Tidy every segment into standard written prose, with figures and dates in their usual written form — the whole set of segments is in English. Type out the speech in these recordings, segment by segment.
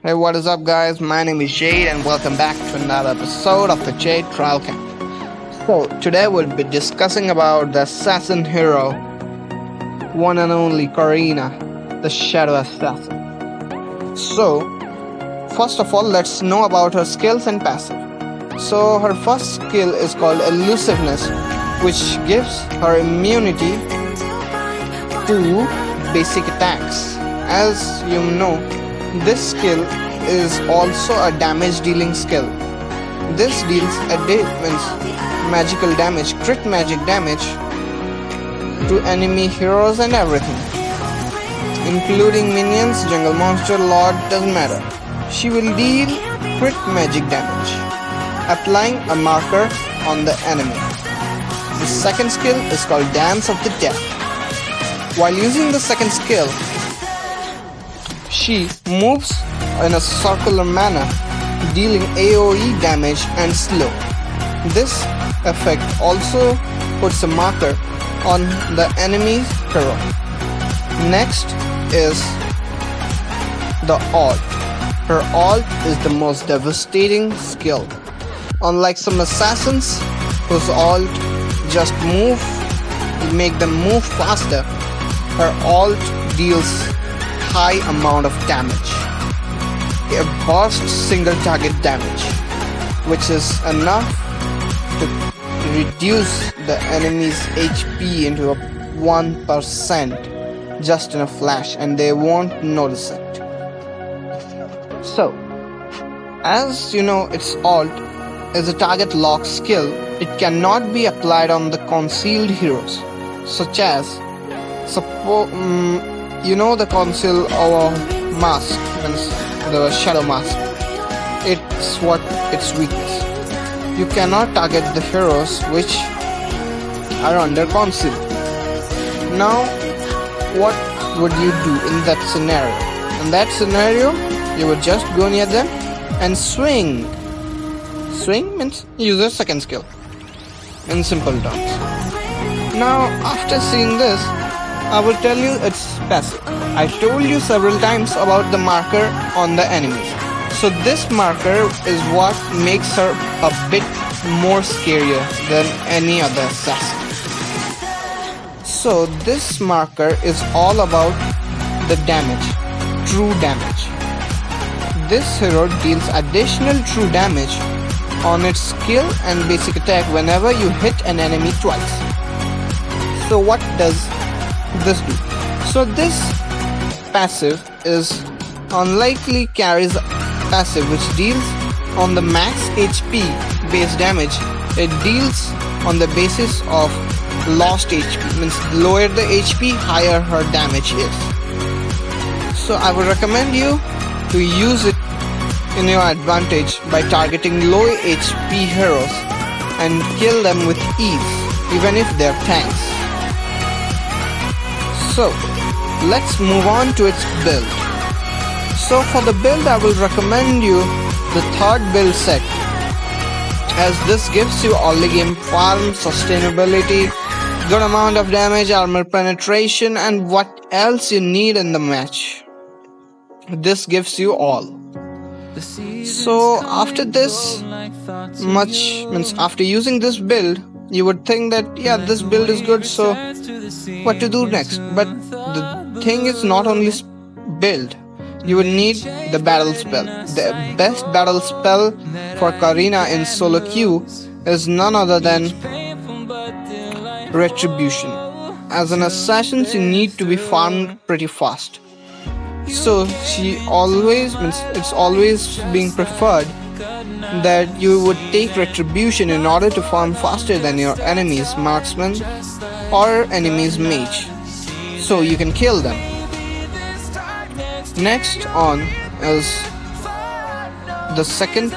Hey, what is up, guys? My name is Jade, and welcome back to another episode of the Jade Trial Camp. So, today we'll be discussing about the assassin hero, one and only Karina, the Shadow Assassin. So, first of all, let's know about her skills and passive. So, her first skill is called Elusiveness, which gives her immunity to basic attacks. As you know, this skill is also a damage dealing skill. This deals magical damage, crit magic damage to enemy heroes and everything, including minions, jungle monster, lord, doesn't matter. She will deal crit magic damage, applying a marker on the enemy. The second skill is called Dance of the Dead. While using the second skill, she moves in a circular manner, dealing AoE damage and slow. This effect also puts a marker on the enemy's hero. Next is the ult. Her ult is the most devastating skill. Unlike some assassins whose ult just make them move faster, her ult deals high amount of damage. A burst single target damage, which is enough to reduce the enemy's HP into 1% just in a flash, and they won't notice it. So, as you know, its ult is a target lock skill. It cannot be applied on the concealed heroes, such as the conceal or mask, the shadow mask. It's what its weakness. You cannot target the heroes which are under conceal. Now, what would you do in that scenario? In that scenario, you would just go near them and swing. Swing means use a second skill, in simple terms. Now, after seeing this, I will tell you its passive. I told you several times about the marker on the enemies. So this marker is what makes her a bit more scarier than any other assassin. So this marker is all about the damage, true damage. This hero deals additional true damage on its skill and basic attack whenever you hit an enemy twice. So what does this do? So this passive is unlikely carries passive which deals on the max HP base damage. It deals on the basis of lost HP, means lower the HP, higher her damage is. So I would recommend you to use it in your advantage by targeting low HP heroes and kill them with ease, even if they're tanks. So, let's move on to its build. So for the build, I will recommend you the third build set, as this gives you early game farm, sustainability, good amount of damage, armor penetration, and what else you need in the match. This gives you all. So after this after using this build, you would think that this build is good, so what to do next? But the thing is not only build. You would need the battle spell. The best battle spell for Karina in solo queue is none other than Retribution. As an assassin, you need to be farmed pretty fast. So it's always being preferred that you would take Retribution in order to farm faster than your enemy's marksman or enemy's mage, so you can kill them. Next on is the second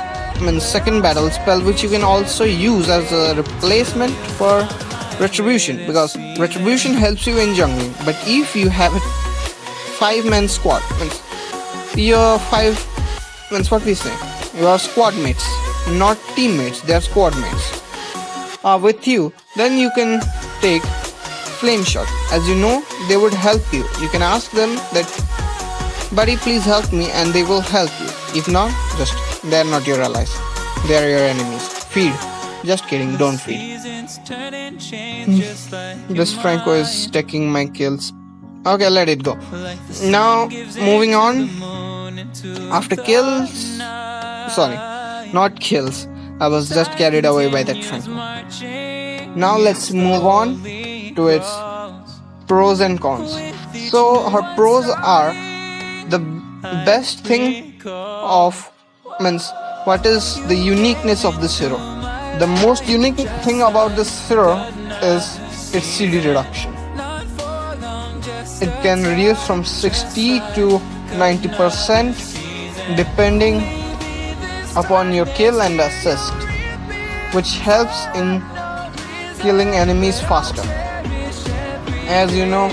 battle spell, which you can also use as a replacement for Retribution, because Retribution helps you in jungling. But if you have a 5-man squad, your squad mates, not teammates, they are squad mates, are with you, then you can take Flame Shot. As you know, they would help you. You can ask them that, buddy, please help me, and they will help you. If not, just they're not your allies. They're your enemies. Feed. Just kidding, don't feed. This Franco is taking my kills. Okay, let it go. Now, moving on. After kills. Sorry, not kills. I was just carried away by that Franco. Now, let's move on to its pros and cons. So, her pros are the best thing of means what is the uniqueness of this hero. The most unique thing about this hero is its CD reduction. It can reduce from 60 to 90% depending upon your kill and assist, which helps in killing enemies faster. As you know,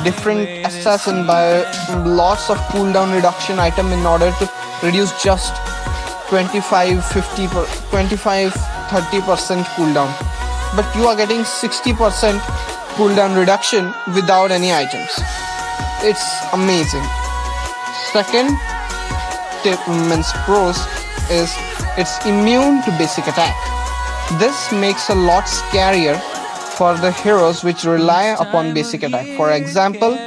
different assassin buy lots of cooldown reduction item in order to reduce just 25-30% cooldown, but you are getting 60% cooldown reduction without any items. It's amazing. Second tip means pros is it's immune to basic attack. This makes a lot scarier for the heroes which rely upon basic attack. For example,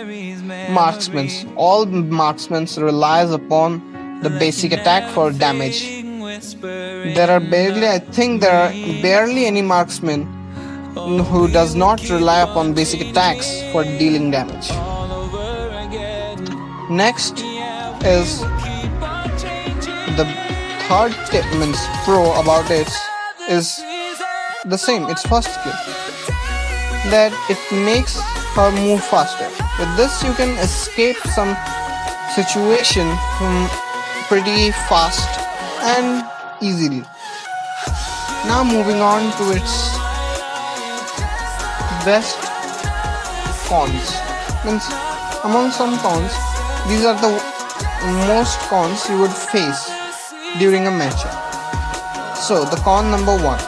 marksmen. All marksmen relies upon the basic attack for damage. I think there are barely any marksmen who does not rely upon basic attacks for dealing damage. Next is the third tip means pro about it is the same. It's first skill that it makes her move faster. With this you can escape some situation pretty fast and easily. Now moving on to its best cons. Means among some cons, these are the most cons you would face during a matchup. So the con number 1,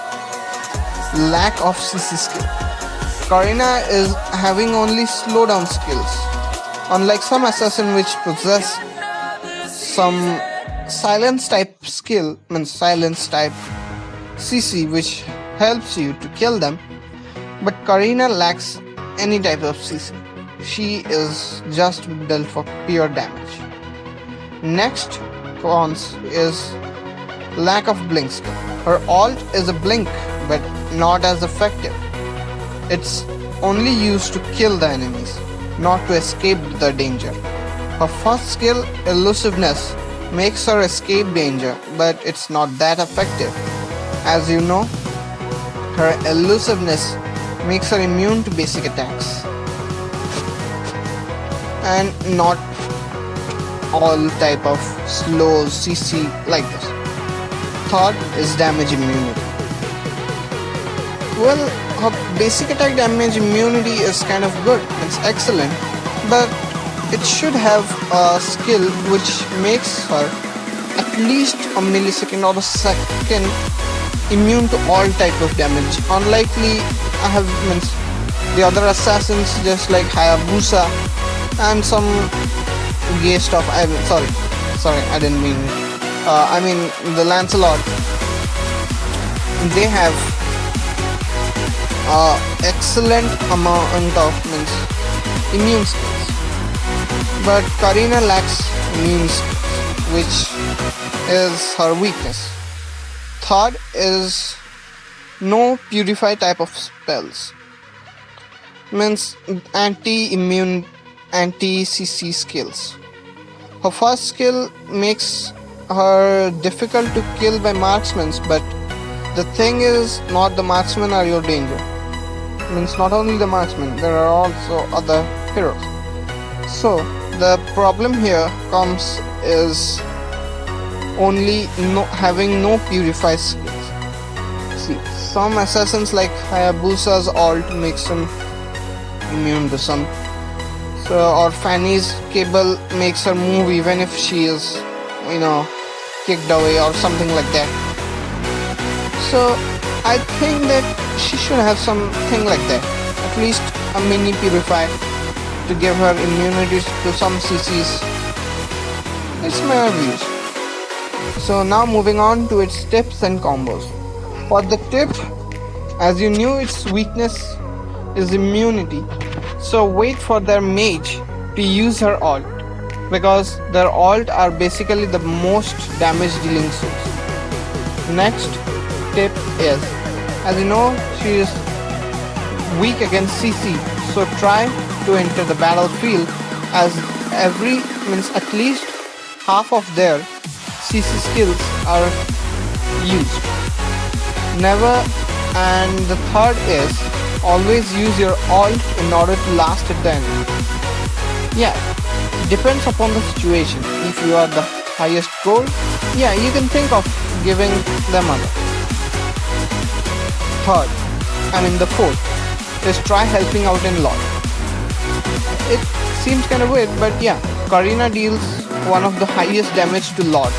lack of CC skill. Karina is having only slowdown skills, unlike some assassin which possess some silence type skill, means silence type CC which helps you to kill them, but Karina lacks any type of CC. She is just built for pure damage. Next cons is lack of blink skill. Her ult is a blink but not as effective. It's only used to kill the enemies, not to escape the danger. Her first skill, elusiveness, makes her escape danger, but it's not that effective. As you know, her elusiveness makes her immune to basic attacks. And not all type of slow CC like this. Third is damage immunity. Well, her basic attack damage immunity is kind of good, it's excellent, but it should have a skill which makes her at least a millisecond or a second immune to all type of damage. Unlikely the other assassins just like Hayabusa and some gay stuff. Sorry, I didn't mean the Lancelot. They have excellent amount of immune skills, but Karina lacks immune skills, which is her weakness. Third is no purify type of spells, means anti-immune, anti-CC skills. Her first skill makes her difficult to kill by marksmen, but the thing is, not the marksmen are your danger. Means not only the marksmen, there are also other heroes. So the problem here comes is only having no purify skills. See, some assassins like Hayabusa's ult makes them immune to some. Or Fanny's cable makes her move even if she is, kicked away or something like that. So I think that she should have something like that, at least a mini purify to give her immunity to some CCs. It's my views. So now moving on to its tips and combos. For the tip, as you knew, its weakness is immunity. So wait for their mage to use her ult, because their ult are basically the most damage dealing source. Next tip is, as you know, she is weak against CC, so try to enter the battlefield as means at least half of their CC skills are used. Never, and the third is always use your ult in order to last at the end. Yeah, depends upon the situation. If you are the highest gold, yeah, you can think of giving them other. The fourth is try helping out in Lord. It seems kind of weird, but yeah, Karina deals one of the highest damage to Lord.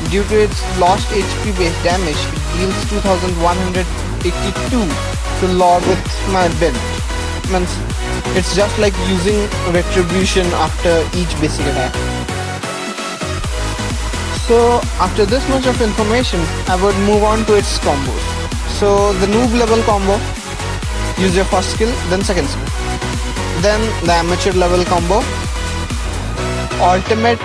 Due to its lost HP based damage, it deals 2182 to Lord with my build. Means it's just like using retribution after each basic attack. So after this much of information, I would move on to its combos. So the noob level combo, use your first skill, then second skill. Then the amateur level combo, ultimate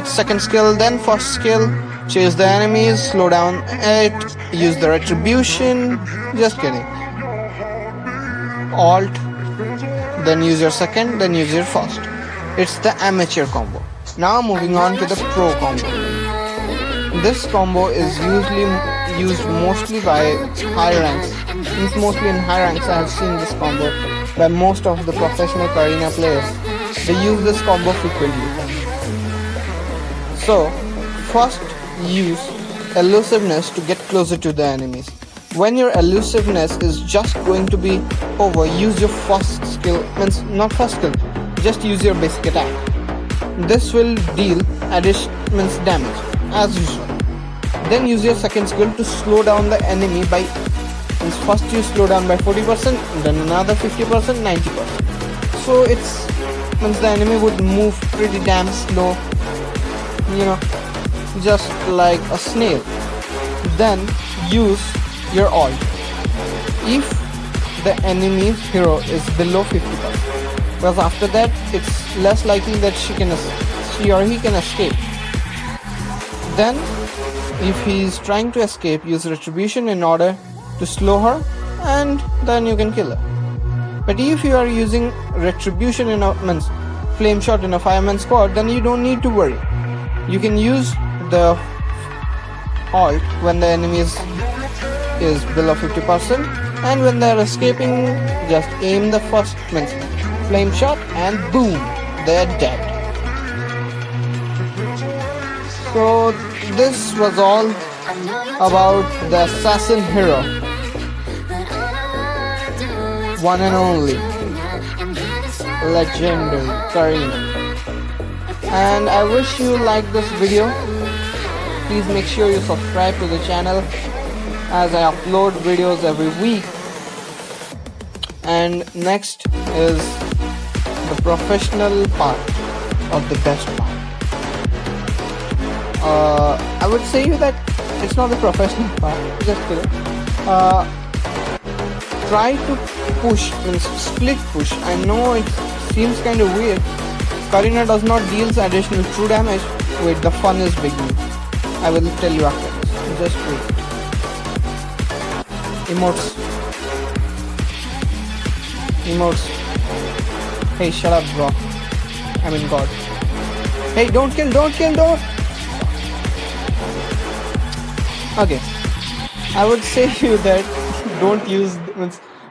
second skill, then first skill, chase the enemies, slow down it, use the retribution, just kidding. Alt, then use your second, then use your first. It's the amateur combo. Now moving on to the pro combo. This combo is usually used mostly by high ranks. Mostly in high ranks I have seen this combo by most of the professional Karina players. They use this combo frequently. So, first use elusiveness to get closer to the enemies. When your elusiveness is just going to be over, use your first skill, just use your basic attack. This will deal additional damage as usual. Then use your second skill to slow down the enemy by, first you slow down by 40%, then another 50%, 90%. So it's means the enemy would move pretty damn slow, just like a snail. Then use your ult if the enemy's hero is below 50%, because after that it's less likely that she or he can escape. Then if he is trying to escape, use retribution in order to slow her, and then you can kill her. But if you are using retribution in flame shot in a 5-man squad, then you don't need to worry. You can use the ult when the enemy is below 50%, and when they are escaping, just aim the first flame shot and boom, they are dead. So this was all about the assassin hero, one and only legendary Karina. And I wish you liked this video. Please make sure you subscribe to the channel, as I upload videos every week. And next is the professional part of the best part. I would say you that it's not the professional part, just kidding. Try to push, split push. I know it seems kind of weird. Karina does not deal additional true damage. Wait, the fun is beginning. I will tell you after this. Just wait. Emotes. Hey, shut up, bro. I mean, God. Hey, don't kill. Okay. I would say you that don't use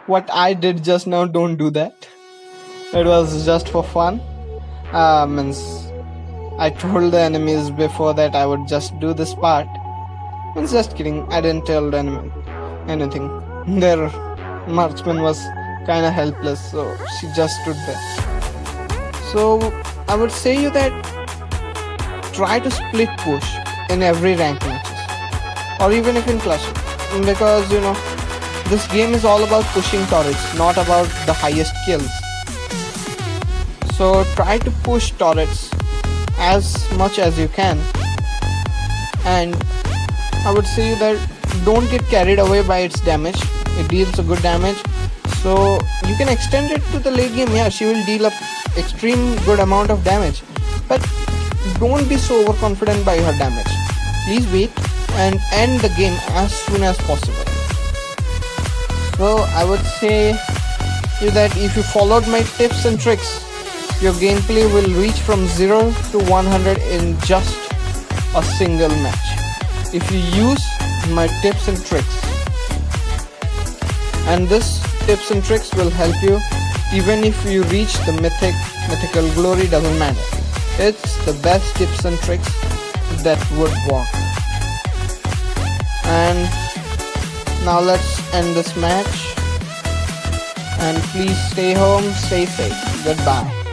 what I did just now. Don't do that. It was just for fun. I told the enemies before that I would just do this part. Just kidding. I didn't tell the enemy anything. Their marksman was kinda helpless, so she just stood there. So I would say you that try to split push in every rank matches, or even if in clash, because this game is all about pushing turrets, not about the highest kills. So try to push turrets as much as you can, and I would say that don't get carried away by its damage. It deals a good damage, so you can extend it to the late game. Yeah, she will deal a extreme good amount of damage, but don't be so overconfident by her damage. Please wait and end the game as soon as possible. So I would say you that if you followed my tips and tricks, your gameplay will reach from 0 to 100 in just a single match. If you use my tips and tricks, and this tips and tricks will help you even if you reach the mythical glory, doesn't matter. It's the best tips and tricks that would work. And now let's end this match, and please stay home, stay safe. Goodbye.